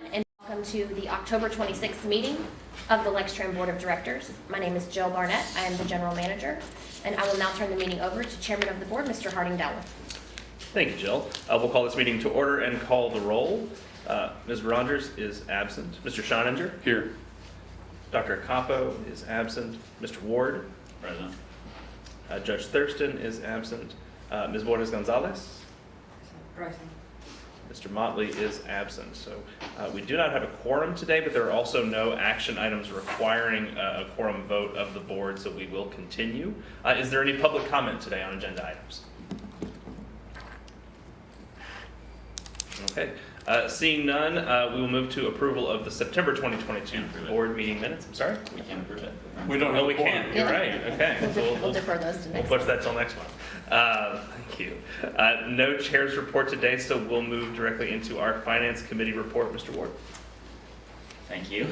And welcome to the October 26th meeting of the Lextran Board of Directors. My name is Jill Barnett. I am the General Manager, and I will now turn the meeting over to Chairman of the Board, Mr. Harding Dowell. Thank you, Jill. We'll call this meeting to order and call the roll. Ms. Rogers is absent. Mr. Schoninger? Here. Dr. Capo is absent. Mr. Ward? Present. Judge Thurston is absent. Ms. Borges-Gonzalez? Present. Mr. Motley is absent. So we do not have a quorum today, but there are also no action items requiring a quorum vote of the board, so we will continue. Is there any public comment today on agenda items? Okay. Seeing none, we will move to approval of the September 2022 board meeting minutes. I'm sorry? We can't approve it. We don't know. We can't. You're right. Okay. We'll defer those to next. We'll push that till next one. Thank you. No chair's report today, so we'll move directly into our Finance Committee report. Mr. Ward. Thank you.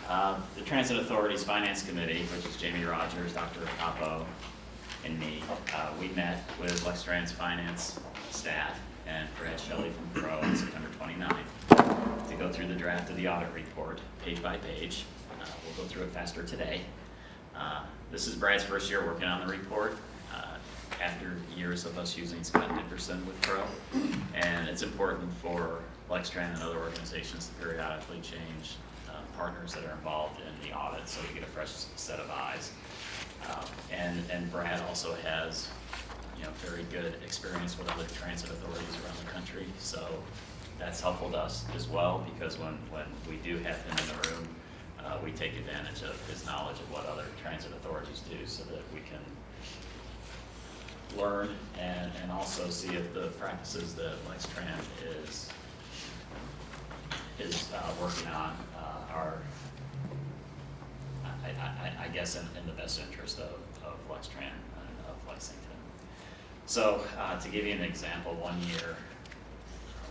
The Transit Authority's Finance Committee, which is Jamie Rogers, Dr. Capo, and me, we met with Lextran's finance staff and Brad Shelley from Pro on September 29th to go through the draft of the audit report, page by page. We'll go through it faster today. This is Brad's first year working on the report after years of us using Scott Dickerson with Pro. And it's important for Lextran and other organizations to periodically change partners that are involved in the audit so we get a fresh set of eyes. And Brad also has very good experience with other transit authorities around the country, so that's helpful to us as well, because when we do have him in the room, we take advantage of his knowledge of what other transit authorities do so that we can learn and also see if the practices that Lextran is working on are, I guess, in the best interest of Lextran and of Lexington. So to give you an example, one year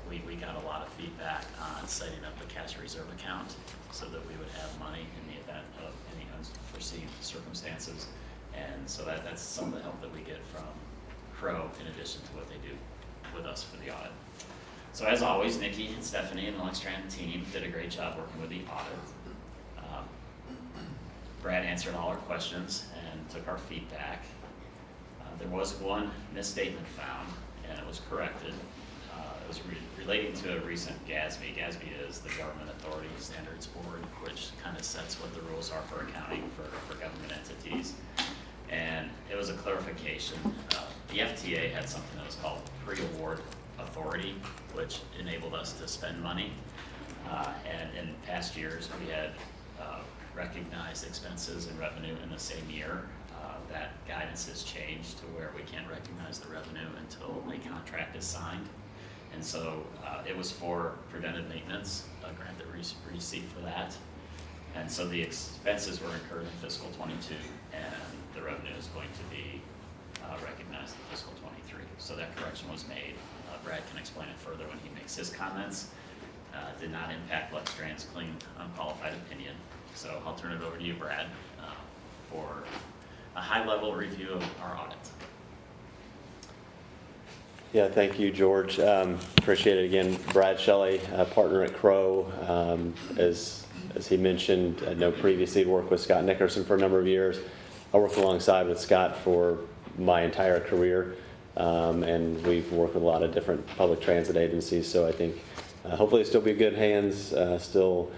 we got a lot of feedback on setting up a cash reserve account so that we would have money in the event of any unforeseen circumstances. And so that's some of the help that we get from Crow in addition to what they do with us for the audit. So as always, Nikki and Stephanie and the Lextran team did a great job working with the audit. Brad answered all our questions and took our feedback. There was one misstatement found, and it was corrected. It was relating to a recent GASB. GASB is the Government Authority Standards Board, which kind of sets what the rules are for accounting for government entities. And it was a clarification. The FTA had something that was called pre-award authority, which enabled us to spend money. And in past years, we had recognized expenses and revenue in the same year. That guidance has changed to where we can't recognize the revenue until a contract is signed. And so it was for preventive maintenance, a grant that we received for that. And so the expenses were incurred in fiscal 22, and the revenue is going to be recognized in fiscal 23. So that correction was made. Brad can explain it further when he makes his comments. Did not impact Lextran's clean, unqualified opinion. So I'll turn it over to you, Brad, for a high-level review of our audit. Yeah, thank you, George. Appreciate it again. Brad Shelley, partner at Crow. As he mentioned, I know previously worked with Scott Nickerson for a number of years. I worked alongside with Scott for my entire career, and we've worked with a lot of different public transit agencies. So I think hopefully it'll still be good hands. Still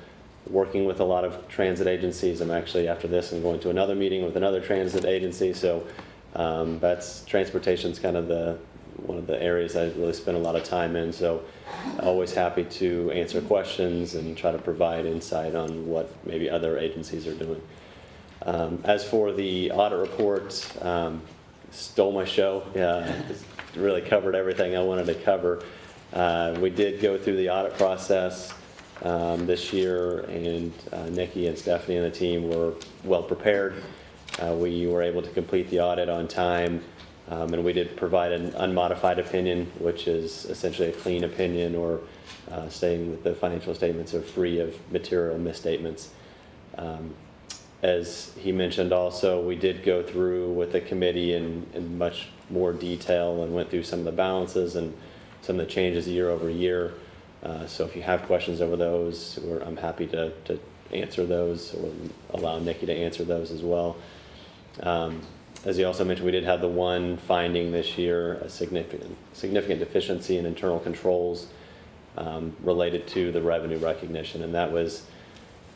working with a lot of transit agencies. I'm actually, after this, I'm going to another meeting with another transit agency. So that's transportation's kind of one of the areas I really spend a lot of time in. So always happy to answer questions and try to provide insight on what maybe other agencies are doing. As for the audit report, stole my show. Really covered everything I wanted to cover. We did go through the audit process this year, and Nikki and Stephanie and the team were well prepared. We were able to complete the audit on time, and we did provide an unmodified opinion, which is essentially a clean opinion, or saying that the financial statements are free of material misstatements. As he mentioned also, we did go through with the committee in much more detail and went through some of the balances and some of the changes year over year. So if you have questions over those, I'm happy to answer those, or allow Nikki to answer those as well. As you also mentioned, we did have the one finding this year, a significant deficiency in internal controls related to the revenue recognition, and that was,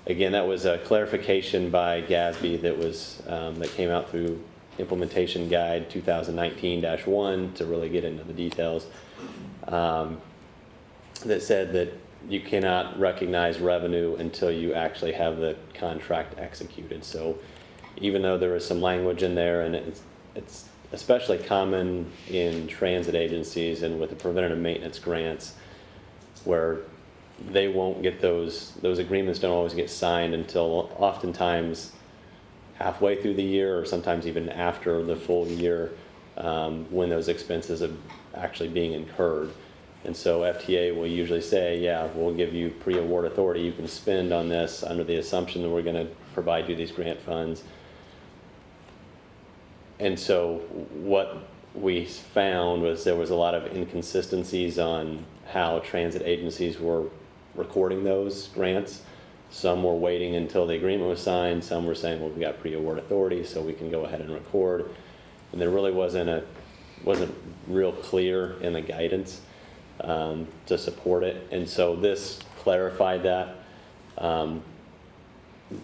again, that was a clarification by GASB that came out through Implementation Guide 2019-1 to really get into the details. That said that you cannot recognize revenue until you actually have the contract executed. So even though there is some language in there, and it's especially common in transit agencies and with the preventative maintenance grants, where they won't get those agreements don't always get signed until oftentimes halfway through the year, or sometimes even after the full year, when those expenses are actually being incurred. And so FTA will usually say, yeah, we'll give you pre-award authority you can spend on this under the assumption that we're going to provide you these grant funds. And so what we found was there was a lot of inconsistencies on how transit agencies were recording those grants. Some were waiting until the agreement was signed. Some were saying, well, we got pre-award authority, so we can go ahead and record. And there really wasn't real clear in the guidance to support it. And so this clarified that.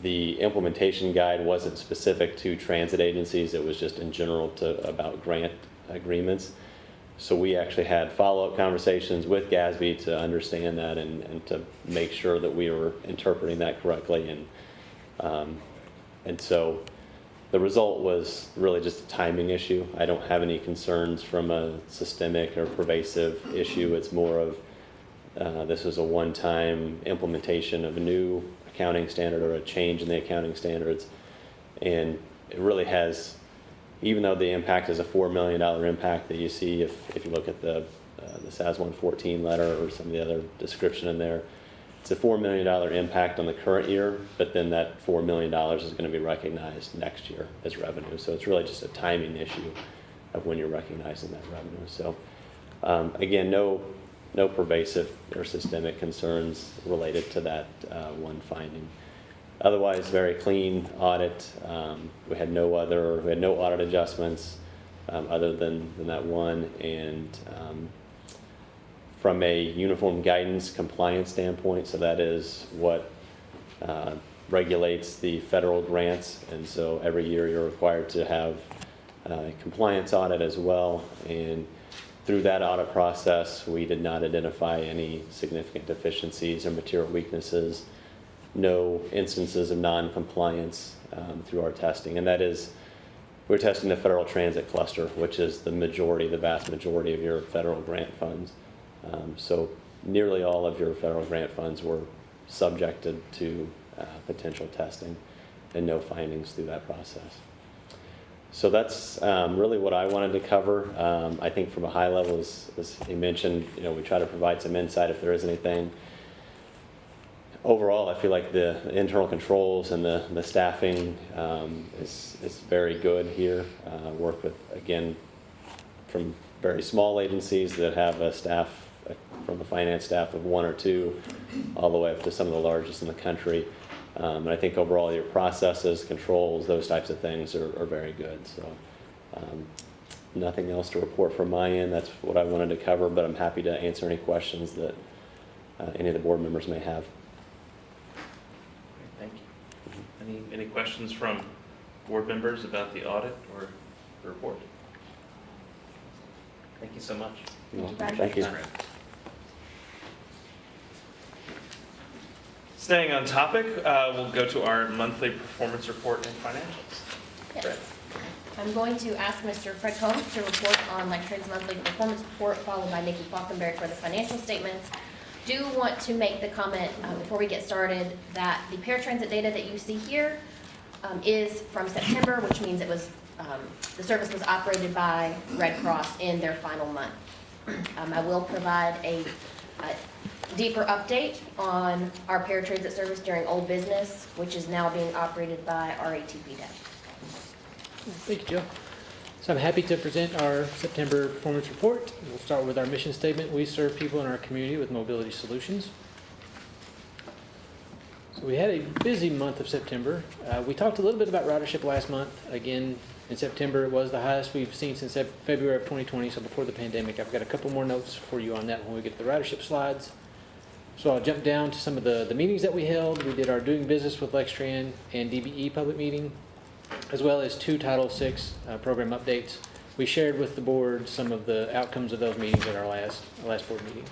The implementation guide wasn't specific to transit agencies. It was just in general about grant agreements. So we actually had follow-up conversations with GASB to understand that and to make sure that we were interpreting that correctly. And so the result was really just a timing issue. I don't have any concerns from a systemic or pervasive issue. It's more of this was a one-time implementation of a new accounting standard or a change in the accounting standards. And it really has, even though the impact is a $4 million impact that you see if you look at the SAS 114 letter or some of the other description in there, it's a $4 million impact on the current year, but then that $4 million is going to be recognized next year as revenue. So it's really just a timing issue of when you're recognizing that revenue. So again, no pervasive or systemic concerns related to that one finding. Otherwise, very clean audit. We had no audit adjustments other than that one. And from a uniform guidance compliance standpoint, so that is what regulates the federal grants. And so every year you're required to have a compliance audit as well. And through that audit process, we did not identify any significant deficiencies or material weaknesses, no instances of non-compliance through our testing. And that is, we're testing the federal transit cluster, which is the vast majority of your federal grant funds. So nearly all of your federal grant funds were subjected to potential testing, and no findings through that process. So that's really what I wanted to cover. I think from a high level, as he mentioned, we try to provide some insight if there is anything. Overall, I feel like the internal controls and the staffing is very good here. Work with, again, from very small agencies that have a staff, from a finance staff of 1 or 2, all the way up to some of the largest in the country. And I think overall your processes, controls, those types of things are very good. So nothing else to report from my end. That's what I wanted to cover, but I'm happy to answer any questions that any of the board members may have. Thank you. Any questions from board members about the audit or the report? Thank you so much. Thank you. Staying on topic, we'll go to our monthly performance report and financials. Yes. Fred. I'm going to ask Mr. Fred Combs to report on Lextran's monthly performance report, followed by Nikki Falkenberg for the financial statements. Do want to make the comment before we get started that the paratransit data that you see here is from September, which means it was the service was operated by Red Cross in their final month. I will provide a deeper update on our paratransit service during old business, which is now being operated by RATP. Thank you, Joe. So I'm happy to present our September performance report. We'll start with our mission statement. We serve people in our community with mobility solutions. So we had a busy month of September. We talked a little bit about ridership last month. Again, in September, it was the highest we've seen since February of 2020, so before the pandemic. I've got a couple more notes for you on that when we get to the ridership slides. So I'll jump down to some of the meetings that we held. We did our Doing Business with Lextran and DBE public meeting, as well as 2 Title VI program updates. We shared with the board some of the outcomes of those meetings at our last board meeting.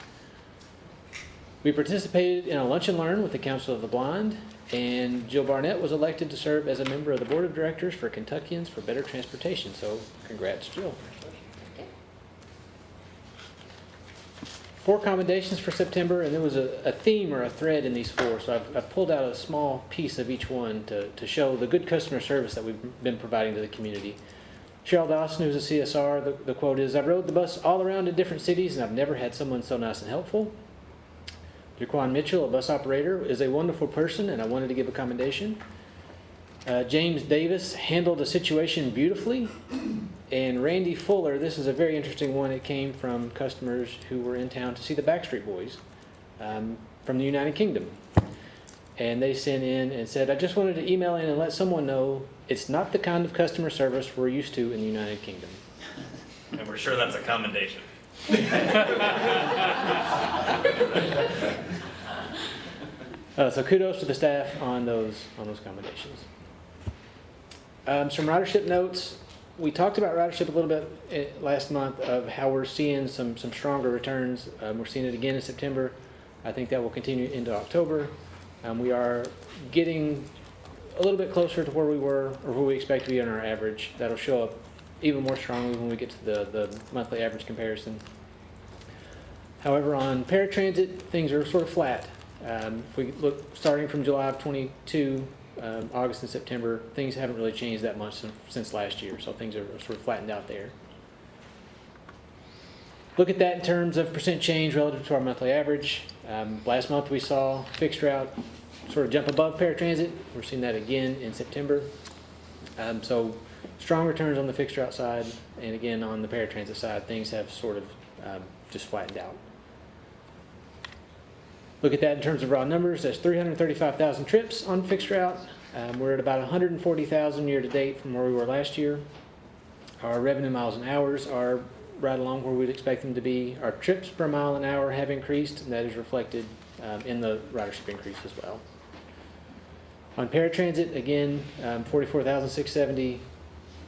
We participated in a lunch and learn with the Council of the Blind, and Jill Barnett was elected to serve as a member of the board of directors for Kentuckians for Better Transportation. So congrats, Jill. 4 commendations for September, and there was a theme or a thread in these 4. So I've pulled out a small piece of each one to show the good customer service that we've been providing to the community. Cheryl Dawson, who's a CSR, the quote is, "I've rode the bus all around in different cities, and I've never had someone so nice and helpful." Jaquan Mitchell, a bus operator, is a wonderful person, and I wanted to give a commendation. James Davis handled a situation beautifully. And Randy Fuller, this is a very interesting one. It came from customers who were in town to see the Backstreet Boys from the United Kingdom. And they sent in and said, "I just wanted to email in and let someone know it's not the kind of customer service we're used to in the United Kingdom." And we're sure that's a commendation. So kudos to the staff on those commendations. Some ridership notes. We talked about ridership a little bit last month of how we're seeing some stronger returns. We're seeing it again in September. I think that will continue into October. We are getting a little bit closer to where we were or where we expect to be on our average. That'll show up even more strongly when we get to the monthly average comparison. However, on paratransit, things are sort of flat. If we look starting from July of 22, August and September, things haven't really changed that much since last year, so things are sort of flattened out there. Look at that in terms of percent change relative to our monthly average. Last month we saw fixed route sort of jump above paratransit. We're seeing that again in September. So strong returns on the fixed route side, and again on the paratransit side, things have sort of just flattened out. Look at that in terms of raw numbers. That's 335,000 trips on fixed route. We're at about 140,000 year to date from where we were last year. Our revenue miles and hours are right along where we'd expect them to be. Our trips per mile an hour have increased, and that is reflected in the ridership increase as well. On paratransit, again, 44,670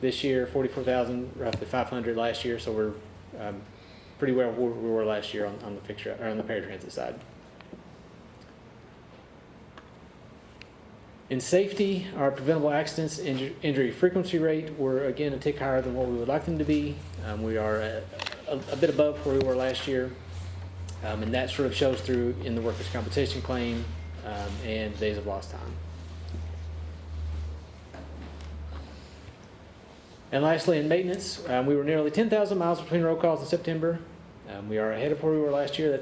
this year, 44,000 roughly 500 last year. So we're pretty well where we were last year on the fixed route or on the paratransit side. In safety, our preventable accidents injury frequency rate were again a tick higher than what we would like them to be. We are a bit above where we were last year, and that sort of shows through in the workers' compensation claim and days of lost time. And lastly, in maintenance, we were nearly 10,000 miles between roll calls in September. We are ahead of where we were last year.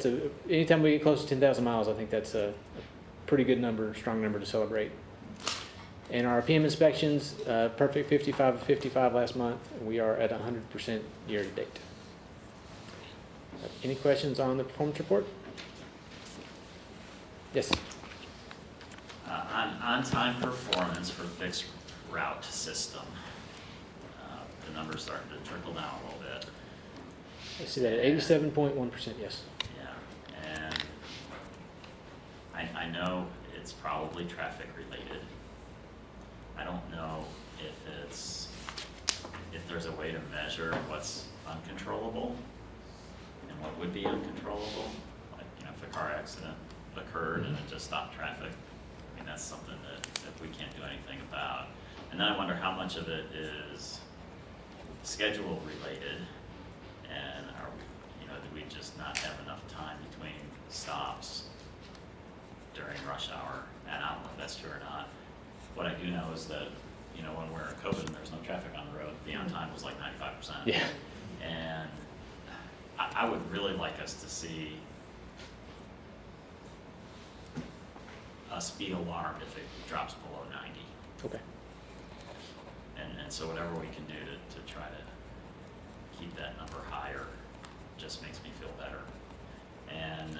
Anytime we get close to 10,000 miles, I think that's a pretty good number, strong number to celebrate. And our PM inspections, perfect 55 of 55 last month. We are at 100% year to date. Any questions on the performance report? Yes. On-time performance for fixed route system. The numbers starting to trickle down a little bit. I see that at 87.1%, yes. Yeah, and I know it's probably traffic related. I don't know if there's a way to measure what's uncontrollable and what would be uncontrollable. Like, if a car accident occurred and it just stopped traffic, I mean, that's something that we can't do anything about. And then I wonder how much of it is schedule related, and do we just not have enough time between stops during rush hour? And I don't know if that's true or not. What I do know is that, when we're in COVID and there's no traffic on the road, the on time was like 95%. Yeah. And I would really like us to see us be alarmed if it drops below 90. Okay. And so whatever we can do to try to just makes me feel better. And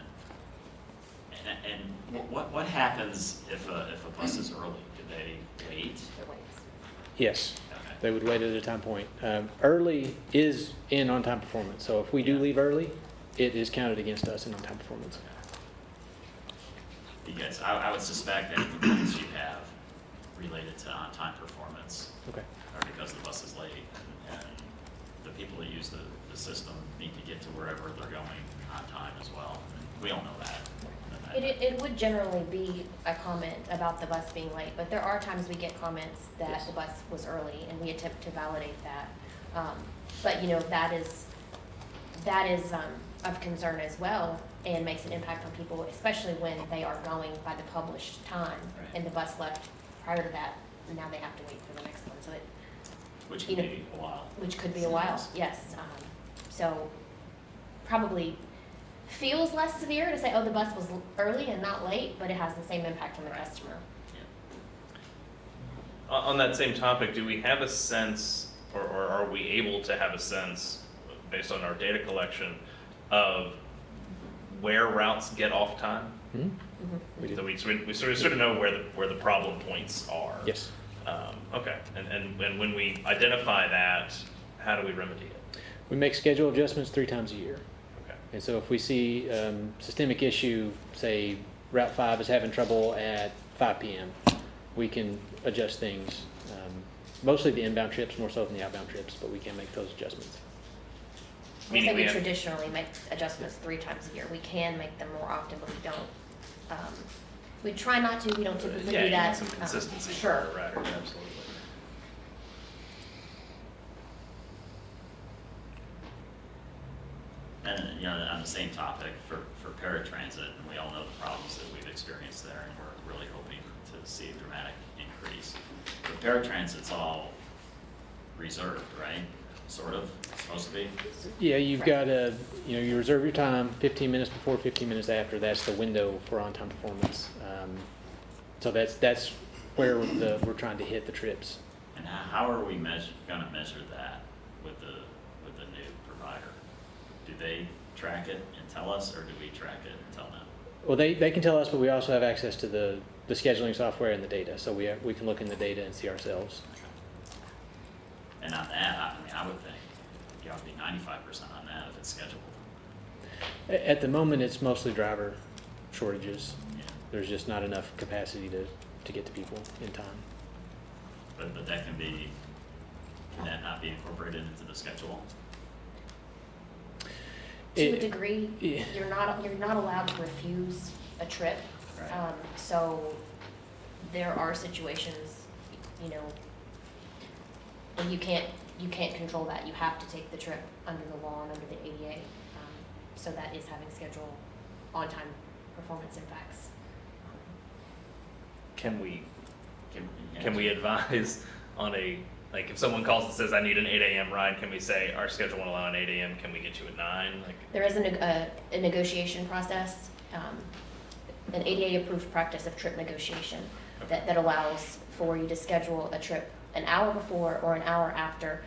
what happens if a bus is early? Do they wait? It waits. Yes, Okay. they would wait at a time point. Early is in on-time performance, so if we do leave early, it is counted against us in on-time performance. Because I would suspect that the points you have related to on-time performance Okay. are because the bus is late, and the people that use the system need to get to wherever they're going on time as well. And we all know that. It would generally be a comment about the bus being late, but there are times we get comments that Yes. the bus was early, and we attempt to validate that. But, that is of concern as well, and makes an impact on people, especially when they are going by the published time, Right. and the bus left prior to that, and now they have to wait for the next one, so Which you can know, be a while. which could be a while, yes. So probably feels less severe to say, oh, the bus was early and not late, but it has the same impact on the Right. customer. On that same topic, do we have a sense, or are we able to have a sense, based on our data collection, of where routes get off time? Mhm. Mhm. We do. So we sort of know where the problem points are. Yes. Okay, and when we identify that, how do we remedy it? We make schedule adjustments 3 times a year. Okay. And so if we see systemic issue, say Route 5 is having trouble at 5 p.m., we can adjust things. Mostly the inbound trips, more so than the outbound trips, but we can make those adjustments. We say Meaning we we have- traditionally make adjustments 3 times a year. We can make them more often, but we don't. We try not to, we don't typically Yeah, do you that. need some consistency for Sure. our riders, absolutely. And, on the same topic, for paratransit, and we all know the problems that we've experienced there, and we're really hoping to see a dramatic increase. But paratransit's all reserved, right? Sort of, it's supposed to be? Yeah, you've Right. got to, you reserve your time 15 minutes before, 15 minutes after. That's the window for on-time performance. So that's where we're trying to hit the trips. And how are we gonna measure that with the new provider? Do they track it and tell us, or do we track it and tell them? Well, they can tell us, but we also have access to the scheduling software and the data. So we can look in the data and see ourselves. And on that, I would think you ought to be 95% on that if it's scheduled. At the moment, it's mostly driver shortages. Yeah. There's just not enough capacity to get to people in time. But can that not be incorporated into the schedule? To a It- degree, yeah. you're not allowed to refuse a trip. Right. So there are situations, and you can't control that. You have to take the trip under the law and under the ADA. So that is having schedule on-time performance impacts. Can we Can we advise on if someone calls and says, I need an 8 a.m. ride, can we say, our schedule won't allow an 8 a.m., can we get you at 9? There is a negotiation process, an ADA-approved practice of trip negotiation that allows for you to schedule a trip an hour before or an hour after,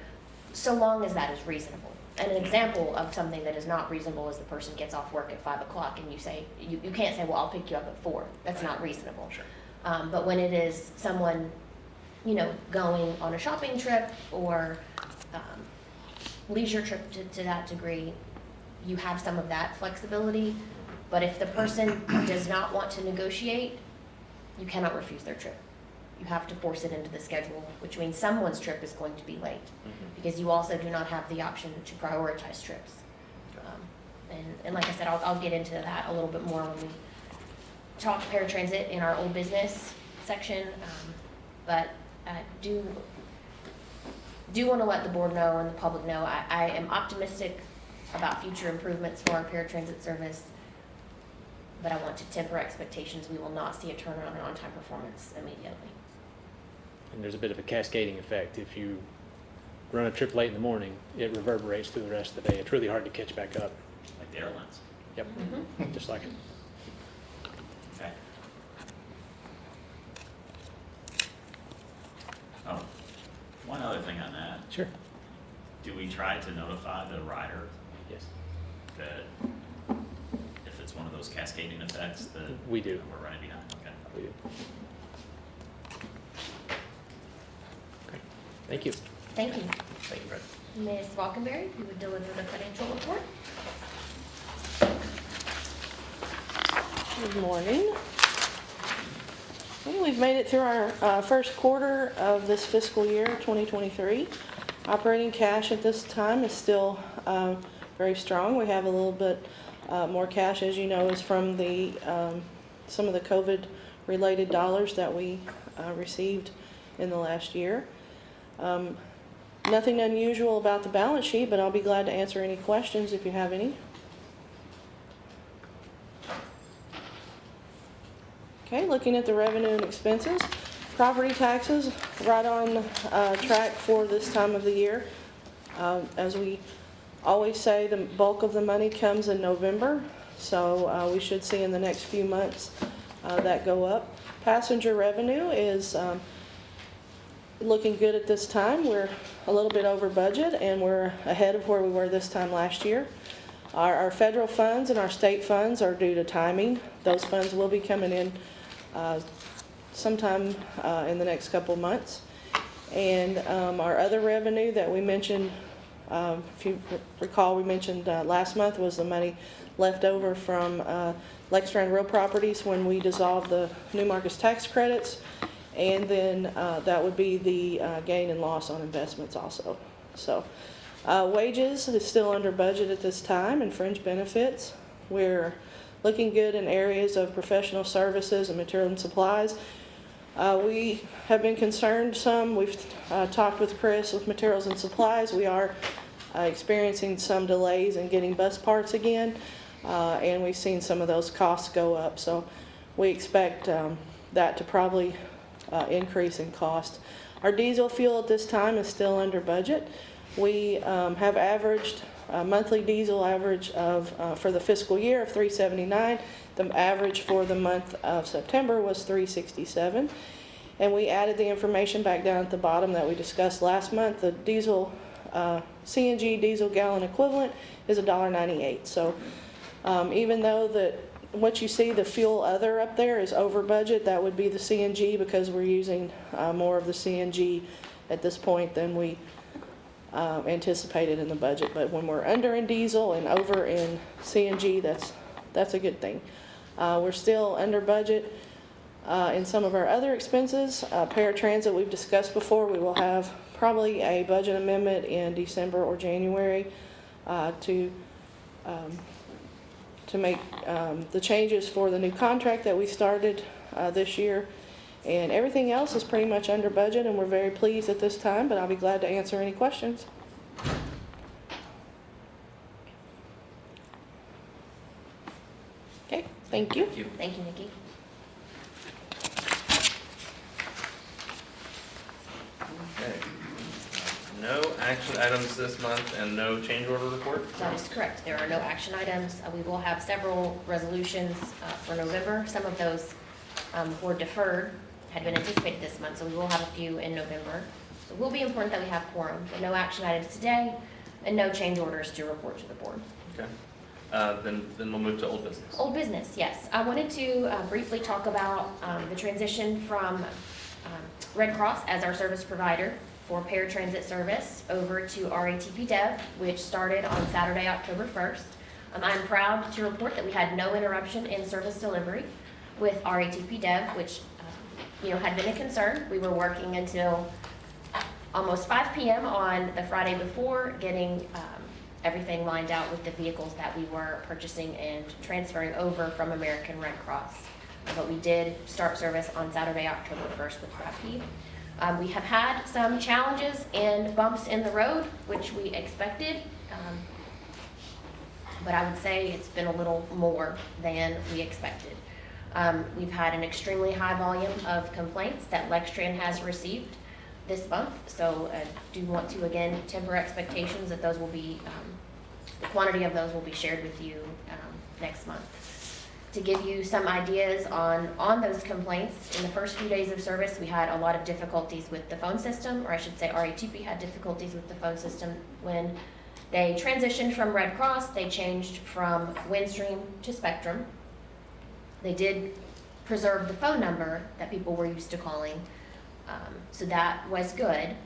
so long as that is reasonable. And an example of something that is not reasonable is the person gets off work at 5 o'clock and you say, you can't say, well, I'll pick you up at 4. That's not reasonable. Sure. But when it is someone, going on a shopping trip or leisure trip to that degree, you have some of that flexibility. But if the person does not want to negotiate, you cannot refuse their trip. You have to force it into the schedule, which means someone's trip is going to be late, because you also do not have the option to prioritize trips. And like I said, I'll get into that a little bit more when we talk paratransit in our old business section. But I do want to let the board know and the public know, I am optimistic about future improvements for our paratransit service, but I want to temper expectations. We will not see a turnaround in on-time performance immediately. And there's a bit of a cascading effect. If you run a trip late in the morning, it reverberates through the rest of the day. It's really hard to catch back up. Like the airlines? Yep, just like it. Okay. Oh, one other thing on that. Sure. Do we try to notify the rider Yes. that if it's one of those cascading effects that We do. we're running behind? Okay. We do. Okay. Thank you. Thank you. Thank you, Fred. Ms. Falconberry, if you would deliver the financial report. Good morning. Okay, we've made it through our first quarter of this fiscal year, 2023. Operating cash at this time is still very strong. We have a little bit more cash, as you know, is from the some of the COVID-related dollars that we received in the last year. Nothing unusual about the balance sheet, but I'll be glad to answer any questions if you have any. Okay, looking at the revenue and expenses, property taxes right on track for this time of the year. As we always say, the bulk of the money comes in November, so we should see in the next few months that go up. Passenger revenue is looking good at this time. We're a little bit over budget and we're ahead of where we were this time last year. Our federal funds and our state funds are due to timing. Those funds will be coming in sometime in the next couple months. And our other revenue that we mentioned, if you recall, we mentioned last month was the money left over from Lextran real properties when we dissolved the New Markets tax credits. And then that would be the gain and loss on investments also. So wages is still under budget at this time, and fringe benefits. We're looking good in areas of professional services and material and supplies. We have been concerned some. We've talked with Chris with materials and supplies. We are experiencing some delays in getting bus parts again, and we've seen some of those costs go up. So we expect that to probably increase in cost. Our diesel fuel at this time is still under budget. We have averaged a monthly diesel average of for the fiscal year of $3.79. The average for the month of September was $3.67. And we added the information back down at the bottom that we discussed last month. The diesel CNG diesel gallon equivalent is $1.98. So even though that what you see, the fuel other up there is over budget, that would be the CNG, because we're using more of the CNG at this point than we anticipated in the budget. But when we're under in diesel and over in CNG, that's a good thing. We're still under budget in some of our other expenses. Paratransit we've discussed before. We will have probably a budget amendment in December or January to make the changes for the new contract that we started this year. And everything else is pretty much under budget, and we're very pleased at this time, but I'll be glad to answer any questions. Okay, thank you. Thank you. Thank you, Nikki. Okay. No action items this month and no change order report? That is correct. There are no action items. We will have several resolutions for November. Some of those were deferred, had been anticipated this month, so we will have a few in November. So it will be important that we have quorum, but no action items today and no change orders to report to the board. Okay. Then we'll move to old business. Old business, yes. I wanted to briefly talk about the transition from Red Cross as our service provider for paratransit service over to RATP Dev, which started on Saturday, October 1st. I'm proud to report that we had no interruption in service delivery with RATP Dev, which had been a concern. We were working until almost 5 p.m. on the Friday before, getting everything lined out with the vehicles that we were purchasing and transferring over from American Red Cross. But we did start service on Saturday, October 1st with RATP. We have had some challenges and bumps in the road, which we expected, but I would say it's been a little more than we expected. We've had an extremely high volume of complaints that Lextran has received this month, so I do want to again temper expectations that those will be, the quantity of those will be shared with you next month. To give you some ideas on those complaints, in the first few days of service, we had a lot of difficulties with the phone system, or I should say RATP had difficulties with the phone system when They transitioned from Red Cross, they changed from Windstream to Spectrum. They did preserve the phone number that people were used to calling, so that was good.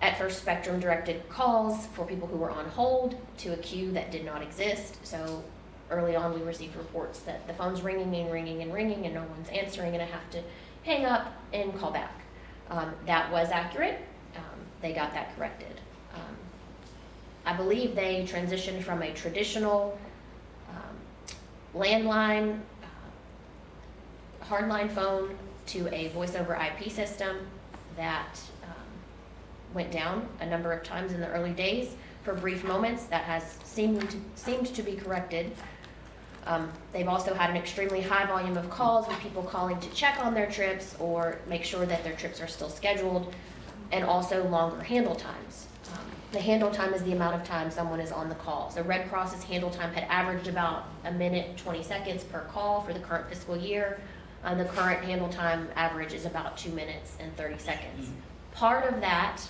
At first, Spectrum directed calls for people who were on hold to a queue that did not exist. So early on, we received reports that the phone's ringing and ringing and ringing and no one's answering, and I have to hang up and call back. That was accurate. They got that corrected. I believe they transitioned from a traditional landline, hardline phone to a voice over IP system that went down a number of times in the early days for brief moments. That has seemed to be corrected. They've also had an extremely high volume of calls with people calling to check on their trips or make sure that their trips are still scheduled, and also longer handle times. The handle time is the amount of time someone is on the call. So Red Cross's handle time had averaged about 1 minute 20 seconds per call for the current fiscal year. The current handle time average is about 2 minutes and 30 seconds. Part of that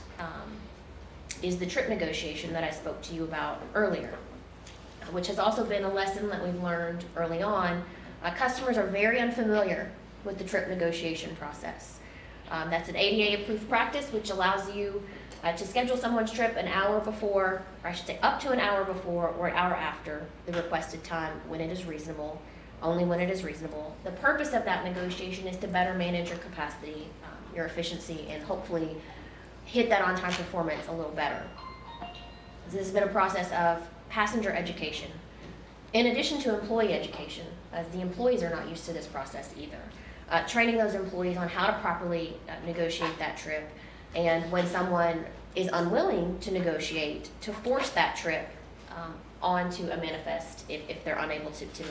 is the trip negotiation that I spoke to you about earlier, which has also been a lesson that we've learned early on. Customers are very unfamiliar with the trip negotiation process. That's an ADA approved practice, which allows you to schedule someone's trip an hour before, or I should say up to an hour before or an hour after the requested time when it is reasonable, only when it is reasonable. The purpose of that negotiation is to better manage your capacity, your efficiency, and hopefully hit that on-time performance a little better. This has been a process of passenger education, in addition to employee education, as the employees are not used to this process either. Training those employees on how to properly negotiate that trip, and when someone is unwilling to negotiate, to force that trip onto a manifest if they're unable to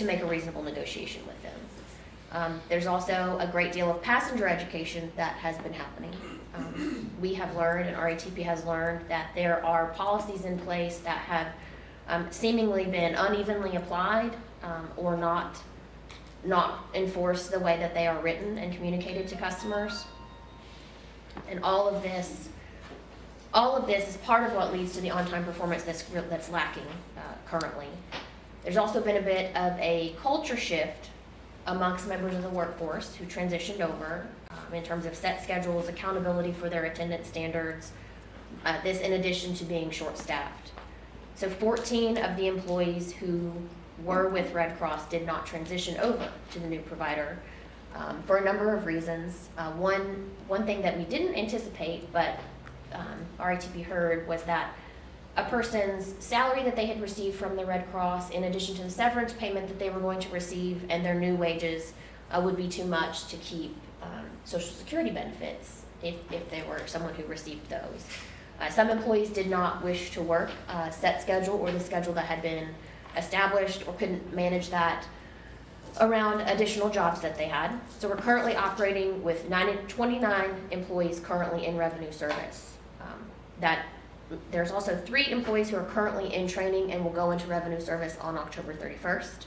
make a reasonable negotiation with them. There's also a great deal of passenger education that has been happening. We have learned, and RATP has learned, that there are policies in place that have seemingly been unevenly applied or not enforced the way that they are written and communicated to customers. And all of this is part of what leads to the on-time performance that's lacking currently. There's also been a bit of a culture shift amongst members of the workforce who transitioned over in terms of set schedules, accountability for their attendance standards, this in addition to being short-staffed. So 14 of the employees who were with Red Cross did not transition over to the new provider for a number of reasons. One thing that we didn't anticipate, but RATP heard, was that a person's salary that they had received from the Red Cross, in addition to the severance payment that they were going to receive and their new wages, would be too much to keep Social Security benefits if they were someone who received those. Some employees did not wish to work a set schedule or the schedule that had been established, or couldn't manage that around additional jobs that they had. So we're currently operating with 29 employees currently in revenue service. There's also 3 employees who are currently in training and will go into revenue service on October 31st.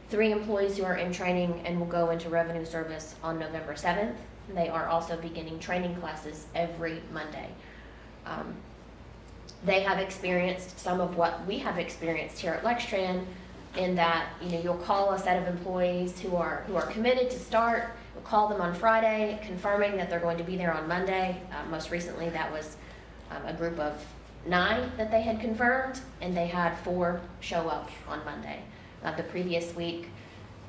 3 employees who are in training and will go into revenue service on November 7th. They are also beginning training classes every Monday. They have experienced some of what we have experienced here at Lextran, in that you'll call a set of employees who are committed to start. You'll call them on Friday, confirming that they're going to be there on Monday. Most recently, that was a group of 9 that they had confirmed, and they had 4 show up on Monday. The previous week,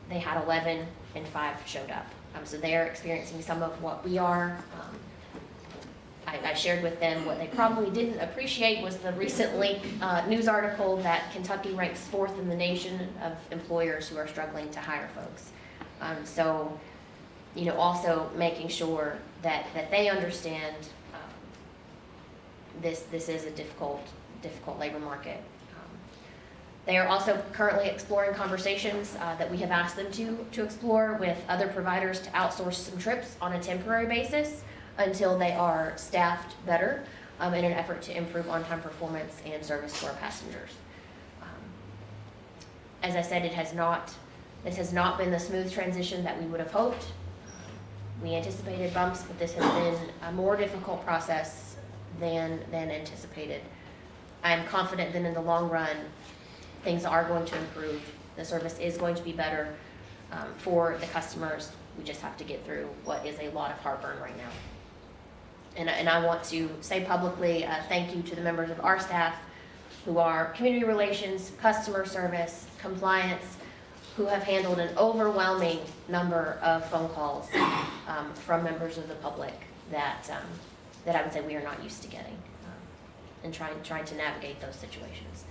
they had 11 and 5 showed up. So they are experiencing some of what we are. I shared with them what they probably didn't appreciate was the recent news article that Kentucky ranks 4th in the nation of employers who are struggling to hire folks. So, also making sure that they understand this is a difficult labor market. They are also currently exploring conversations that we have asked them to explore with other providers to outsource some trips on a temporary basis until they are staffed better in an effort to improve on-time performance and service to our passengers. As I said, this has not been the smooth transition that we would have hoped. We anticipated bumps, but this has been a more difficult process than anticipated. I'm confident that in the long run, things are going to improve. The service is going to be better for the customers. We just have to get through what is a lot of heartburn right now. And I want to say publicly, thank you to the members of our staff who are community relations, customer service, compliance, who have handled an overwhelming number of phone calls from members of the public that I would say we are not used to getting, and trying to navigate those situations.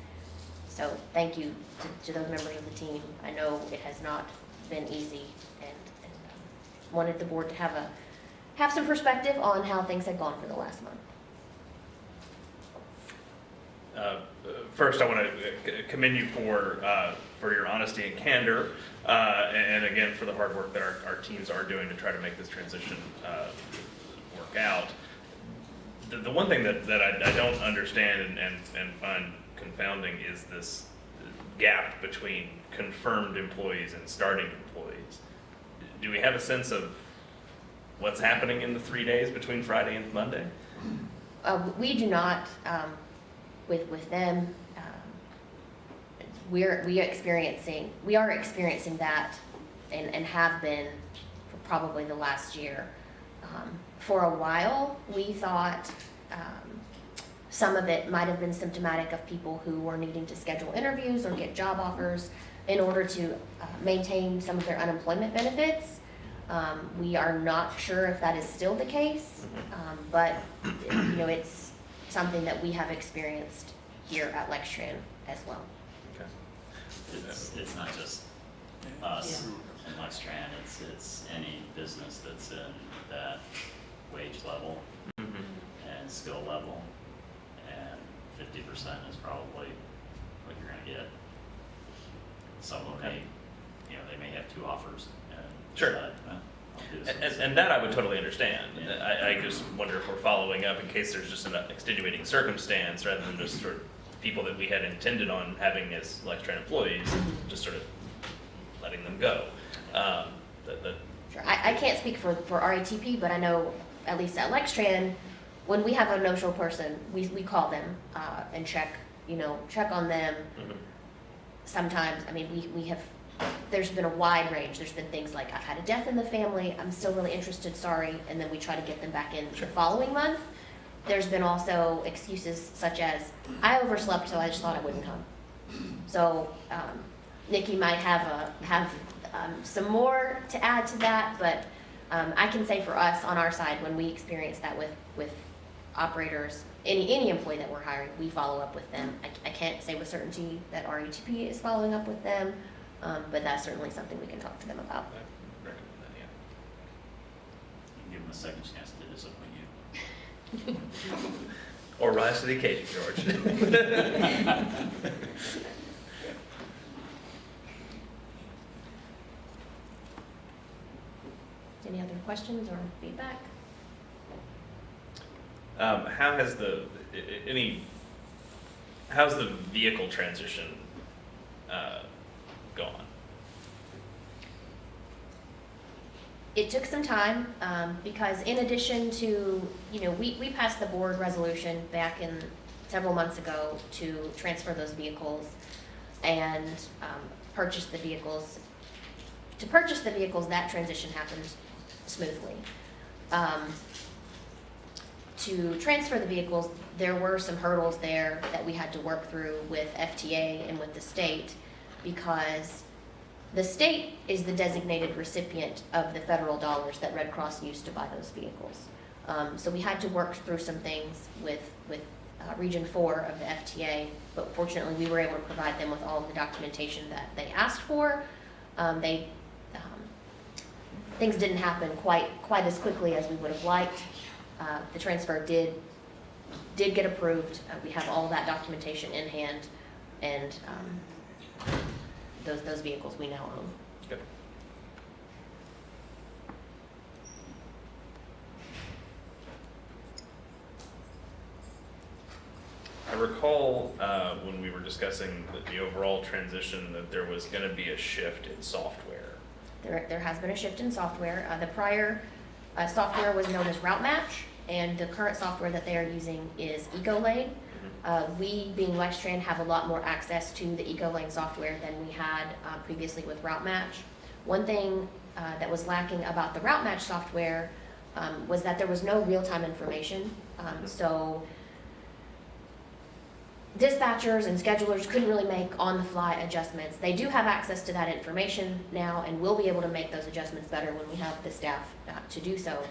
So thank you to those members of the team. I know it has not been easy, and wanted the board to have some perspective on how things had gone for the last month. First, I want to commend you for your honesty and candor, and again, for the hard work that our teams are doing to try to make this transition work out. The one thing that I don't understand and find confounding is this gap between confirmed employees and starting employees. Do we have a sense of what's happening in the 3 days between Friday and Monday? We do not, with them, we are experiencing that and have been for probably the last year. For a while, we thought some of it might have been symptomatic of people who were needing to schedule interviews or get job offers in order to maintain some of their unemployment benefits. We are not sure if that is still the case, but it's something that we have experienced here at Lextran as well. Okay. It's not just us in Lextran, it's any business that's in that wage level and skill level, and 50% is probably what you're gonna get. Some of them they may have 2 offers and Sure. decide, well, I'll do this. And that I would totally understand. Yeah. I just wonder if we're following up in case there's just an extenuating circumstance rather than just sort of people that we had intended on having as Lextran employees, just sort of letting them go. Sure. I can't speak for RATP, but I know at least at Lextran, when we have a no-show person, we call them and check on them. Sometimes, I mean, we have, there's been a wide range. There's been things like, I've had a death in the family, I'm still really interested, sorry, and then we try to get them back in the following month. There's been also excuses such as, I overslept, so I just thought I wouldn't come. So Nikki might have some more to add to that, but I can say for us on our side, when we experience that with operators, any employee that we're hiring, we follow up with them. I can't say with certainty that RETP is following up with them, but that's certainly something we can talk to them about. I recommend that, yeah. You can give them a second chance to disappoint you. Or rise to the occasion, George. Any other questions or feedback? How's the vehicle transition gone? It took some time because in addition to, we passed the board resolution back in several months ago to transfer those vehicles and purchase the vehicles. To purchase the vehicles, that transition happened smoothly. To transfer the vehicles, there were some hurdles there that we had to work through with FTA and with the state, because the state is the designated recipient of the federal dollars that Red Cross used to buy those vehicles. So we had to work through some things with Region 4 of the FTA, but fortunately we were able to provide them with all of the documentation that they asked for. Things didn't happen quite as quickly as we would have liked. The transfer did get approved. We have all that documentation in hand, and those vehicles we now own. Good. I recall when we were discussing the overall transition that there was going to be a shift in software. There has been a shift in software. The prior software was known as Route Match. and the current software that they are using is EcoLane. We, being Lextran, have a lot more access to the EcoLane software than we had previously with RouteMatch. One thing that was lacking about the RouteMatch software was that there was no real-time information. So dispatchers and schedulers couldn't really make on-the-fly adjustments. They do have access to that information now and will be able to make those adjustments better when we have the staff to do so.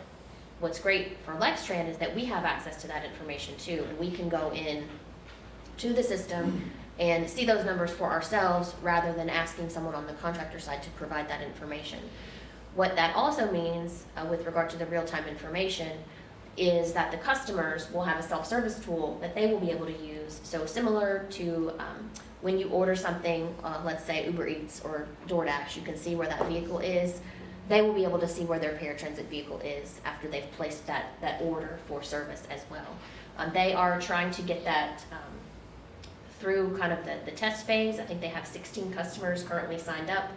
What's great for Lextran is that we have access to that information too, and we can go in to the system and see those numbers for ourselves rather than asking someone on the contractor side to provide that information. What that also means with regard to the real-time information is that the customers will have a self-service tool that they will be able to use. So similar to when you order something, let's say Uber Eats or DoorDash, you can see where that vehicle is. They will be able to see where their paratransit vehicle is after they've placed that order for service as well. They are trying to get that through kind of the test phase. I think they have 16 customers currently signed up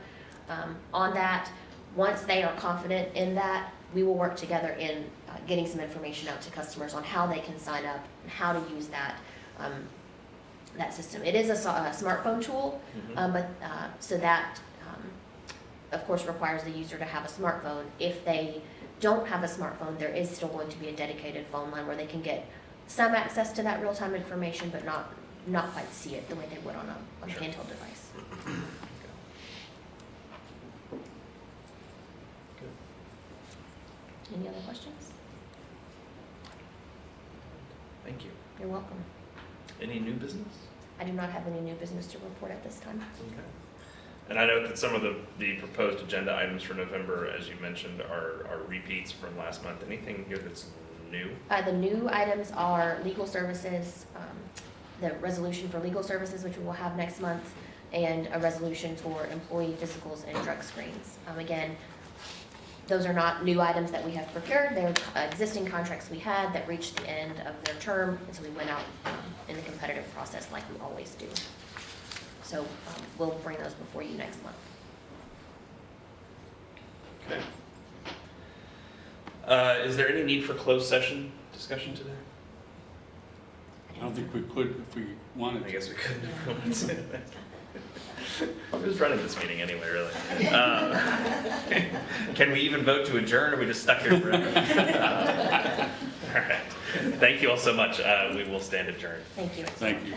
on that. Once they are confident in that, we will work together in getting some information out to customers on how they can sign up and how to use that system. It is a smartphone tool, but so that of course requires the user to have a smartphone. If they don't have a smartphone, there is still going to be a dedicated phone line where they can get some access to that real-time information, but not quite see it the way they would on a handheld device. Any other questions? Thank you. You're welcome. Any new business? I do not have any new business to report at this time. Okay. And I know that some of the proposed agenda items for November, as you mentioned, are repeats from last month. Anything here that's new? The new items are legal services, the resolution for legal services, which we will have next month, and a resolution for employee physicals and drug screens. Again, those are not new items that we have procured. They're existing contracts we had that reached the end of their term, and so we went out in the competitive process like we always do. So we'll bring those before you next month. Okay. Is there any need for closed session discussion today? I don't think we could if we wanted I to. guess we couldn't if we wanted to. Who's running this meeting anyway, really? Can we even vote to adjourn, or are we just stuck here forever? All right. Thank you all so much. We will stand adjourned. Thank you. Thank you.